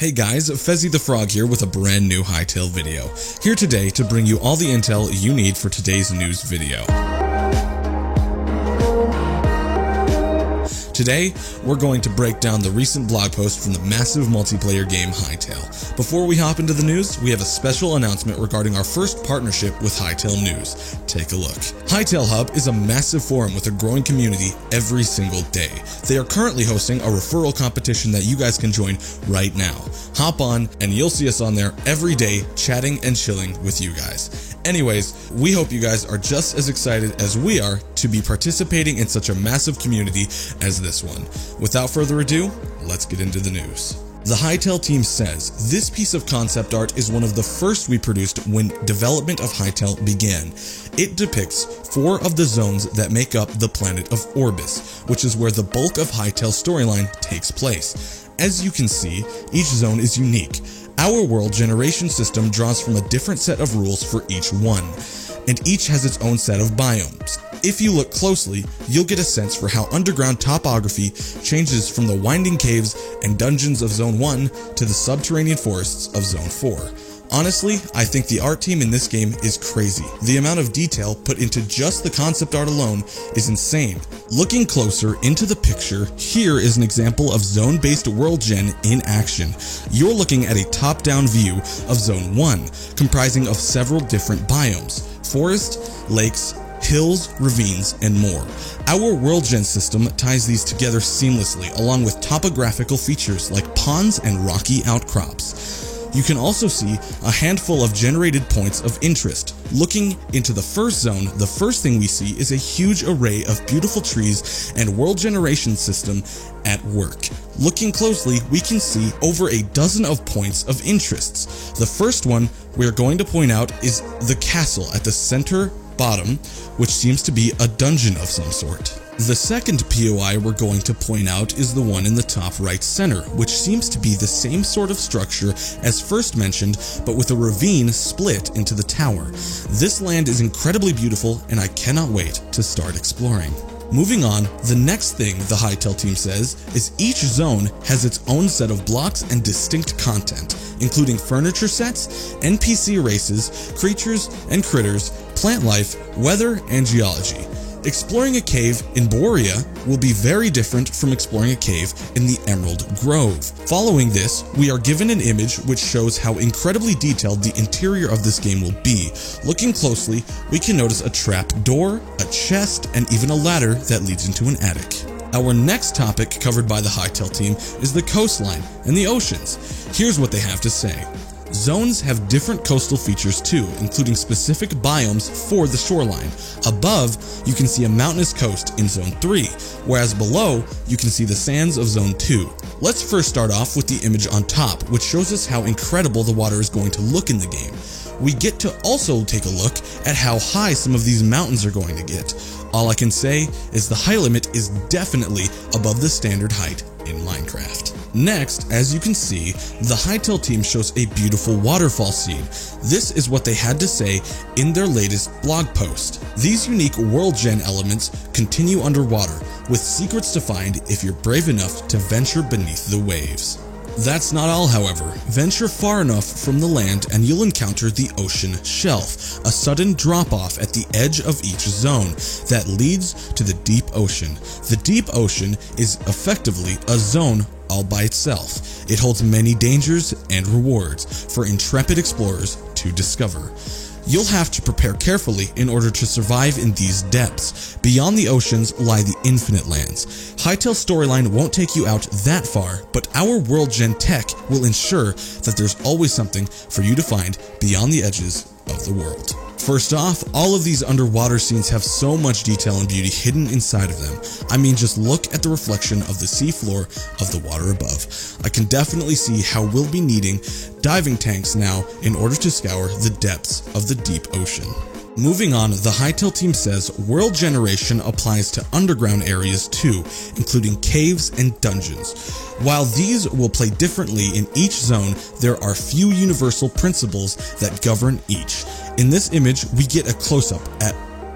Hey guys, Fezzy the Frog here with a brand new Hytale video. Here today to bring you all the intel you need for today's news video. Today, we're going to break down the recent blog post from the massive multiplayer game Hytale. Before we hop into the news, we have a special announcement regarding our first partnership with Hytale News. Take a look. Hytale Hub is a massive forum with a growing community every single day. They are currently hosting a referral competition that you guys can join right now. Hop on and you'll see us on there every day chatting and chilling with you guys. Anyways, we hope you guys are just as excited as we are to be participating in such a massive community as this one. Without further ado, let's get into the news. The Hytale team says this piece of concept art is one of the first we produced when development of Hytale began. It depicts 4 of the zones that make up the planet of Orbis, which is where the bulk of Hytale's storyline takes place. As you can see, each zone is unique. Our world generation system draws from a different set of rules for each one, and each has its own set of biomes. If you look closely, you'll get a sense for how underground topography changes from the winding caves and dungeons of Zone 1 to the subterranean forests of Zone 4. Honestly, I think the art team in this game is crazy. The amount of detail put into just the concept art alone is insane. Looking closer into the picture, here is an example of zone-based world gen in action. You're looking at a top-down view of Zone 1, comprising of several different biomes: forest, lakes, hills, ravines, and more. Our world gen system ties these together seamlessly, along with topographical features like ponds and rocky outcrops. You can also see a handful of generated points of interest. Looking into the first zone, the first thing we see is a huge array of beautiful trees and world generation system at work. Looking closely, we can see over a dozen of points of interests. The first one we're going to point out is the castle at the center bottom, which seems to be a dungeon of some sort. The second POI we're going to point out is the one in the top right center, which seems to be the same sort of structure as first mentioned, but with a ravine split into the tower. This land is incredibly beautiful, and I cannot wait to start exploring. Moving on, the next thing the Hytale team says is each zone has its own set of blocks and distinct content, including furniture sets, NPC races, creatures and critters, plant life, weather, and geology. Exploring a cave in Borea will be very different from exploring a cave in the Emerald Grove. Following this, we are given an image which shows how incredibly detailed the interior of this game will be. Looking closely, we can notice a trap door, a chest, and even a ladder that leads into an attic. Our next topic covered by the Hytale team is the coastline and the oceans. Here's what they have to say. Zones have different coastal features too, including specific biomes for the shoreline. Above, you can see a mountainous coast in Zone 3, whereas below, you can see the sands of Zone 2. Let's first start off with the image on top, which shows us how incredible the water is going to look in the game. We get to also take a look at how high some of these mountains are going to get. All I can say is the height limit is definitely above the standard height in Minecraft. Next, as you can see, the Hytale team shows a beautiful waterfall scene. This is what they had to say in their latest blog post. These unique world gen elements continue underwater, with secrets to find if you're brave enough to venture beneath the waves. That's not all, however. Venture far enough from the land and you'll encounter the ocean shelf, a sudden drop-off at the edge of each zone that leads to the deep ocean. The deep ocean is effectively a zone all by itself. It holds many dangers and rewards for intrepid explorers to discover. You'll have to prepare carefully in order to survive in these depths. Beyond the oceans lie the infinite lands. Hytale's storyline won't take you out that far, but our world gen tech will ensure that there's always something for you to find beyond the edges of the world. First off, all of these underwater scenes have so much detail and beauty hidden inside of them. I mean, just look at the reflection of the seafloor of the water above. I can definitely see how we'll be needing diving tanks now in order to scour the depths of the deep ocean. Moving on, the Hytale team says world generation applies to underground areas too, including caves and dungeons. While these will play differently in each zone, there are few universal principles that govern each. In this image, we get a close-up at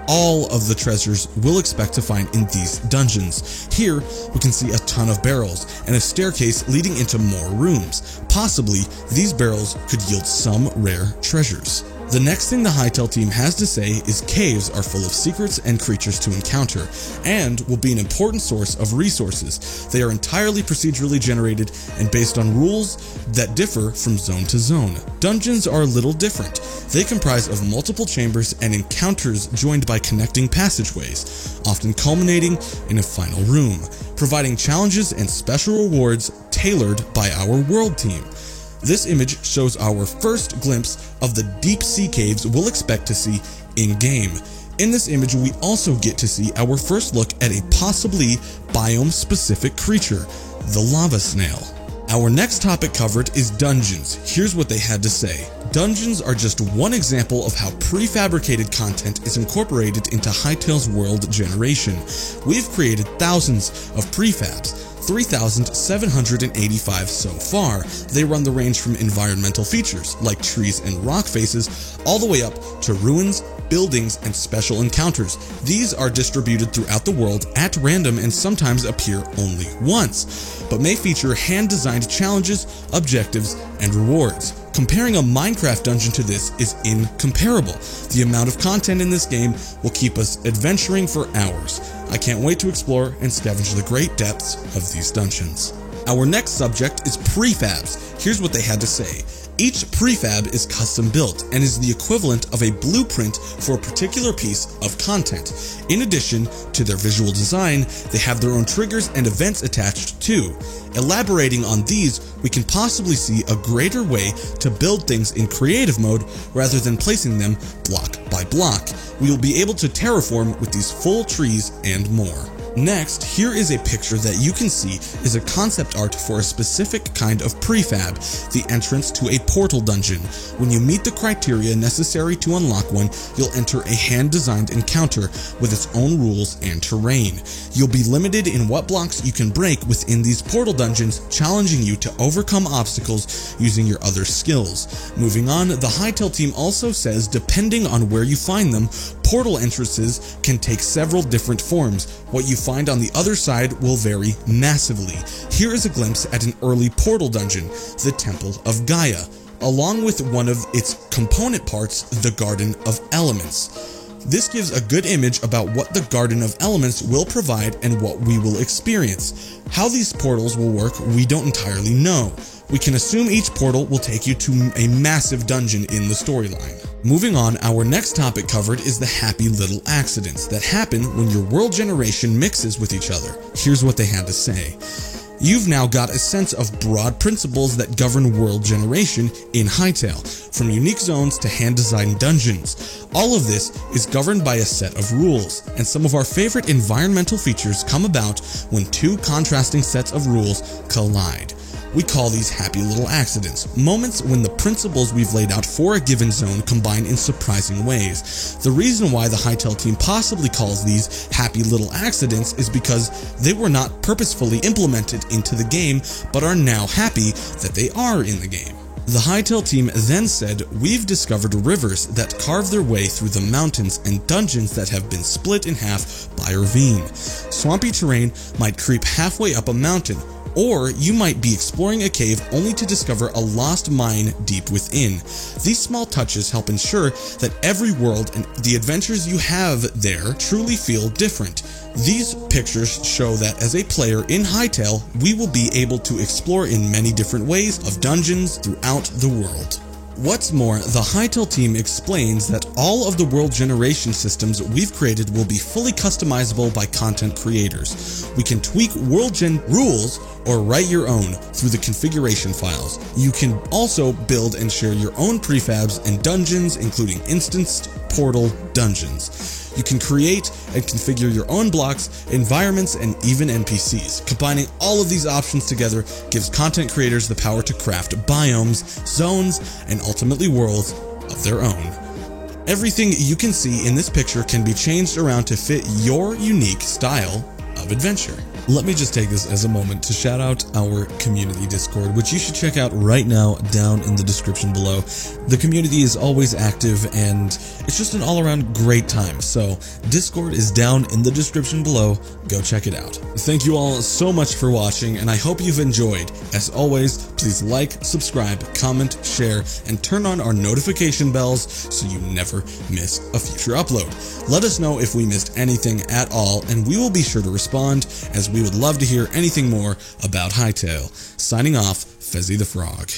all of the treasures we'll expect to find in these dungeons. Here, we can see a ton of barrels and a staircase leading into more rooms. Possibly, these barrels could yield some rare treasures. The next thing the Hytale team has to say is caves are full of secrets and creatures to encounter, and will be an important source of resources. They are entirely procedurally generated and based on rules that differ from zone to zone. Dungeons are a little different. They comprise of multiple chambers and encounters joined by connecting passageways, often culminating in a final room, providing challenges and special rewards tailored by our world team. This image shows our first glimpse of the deep sea caves we'll expect to see in-game. In this image, we also get to see our first look at a possibly biome-specific creature, the lava snail. Our next topic covered is dungeons. Here's what they had to say. Dungeons are just one example of how prefabricated content is incorporated into Hytale's world generation. We've created thousands of prefabs, 3,785 so far. They run the range from environmental features like trees and rock faces all the way up to ruins, buildings, and special encounters. These are distributed throughout the world at random and sometimes appear only once, but may feature hand-designed challenges, objectives, and rewards. Comparing a Minecraft dungeon to this is incomparable. The amount of content in this game will keep us adventuring for hours. I can't wait to explore and scavenge the great depths of these dungeons. Our next subject is prefabs. Here's what they had to say. Each prefab is custom built and is the equivalent of a blueprint for a particular piece of content. In addition to their visual design, they have their own triggers and events attached too. Elaborating on these, we can possibly see a greater way to build things in creative mode rather than placing them block by block. We will be able to terraform with these full trees and more. Next, here is a picture that you can see is a concept art for a specific kind of prefab, the entrance to a portal dungeon. When you meet the criteria necessary to unlock one, you'll enter a hand-designed encounter with its own rules and terrain. You'll be limited in what blocks you can break within these portal dungeons, challenging you to overcome obstacles using your other skills. Moving on, the Hytale team also says depending on where you find them, portal entrances can take several different forms. What you find on the other side will vary massively. Here is a glimpse at an early portal dungeon, the Temple of Gaia, along with one of its component parts, the Garden of Elements. This gives a good image about what the Garden of Elements will provide and what we will experience. How these portals will work, we don't entirely know. We can assume each portal will take you to a massive dungeon in the storyline. Moving on, our next topic covered is the happy little accidents that happen when your world generation mixes with each other. Here's what they had to say. You've now got a sense of broad principles that govern world generation in Hytale, from unique zones to hand-designed dungeons. All of this is governed by a set of rules, and some of our favorite environmental features come about when two contrasting sets of rules collide. We call these happy little accidents, moments when the principles we've laid out for a given zone combine in surprising ways. The reason why the Hytale team possibly calls these happy little accidents is because they were not purposefully implemented into the game, but are now happy that they are in the game. The Hytale team then said, we've discovered rivers that carve their way through the mountains and dungeons that have been split in half by a ravine. Swampy terrain might creep halfway up a mountain, or you might be exploring a cave only to discover a lost mine deep within. These small touches help ensure that every world and the adventures you have there truly feel different. These pictures show that as a player in Hytale, we will be able to explore in many different ways of dungeons throughout the world. What's more, the Hytale team explains that all of the world generation systems we've created will be fully customizable by content creators. We can tweak world gen rules or write your own through the configuration files. You can also build and share your own prefabs and dungeons, including instanced portal dungeons. You can create and configure your own blocks, environments, and even NPCs. Combining all of these options together gives content creators the power to craft biomes, zones, and ultimately worlds of their own. Everything you can see in this picture can be changed around to fit your unique style of adventure. Let me just take this as a moment to shout out our community Discord, which you should check out right now down in the description below. The community is always active and it's just an all-around great time, so Discord is down in the description below. Go check it out. Thank you all so much for watching, and I hope you've enjoyed. As always, please like, subscribe, comment, share, and turn on our notification bells so you never miss a future upload. Let us know if we missed anything at all, and we will be sure to respond, as we would love to hear anything more about Hytale. Signing off, Fezzy the Frog.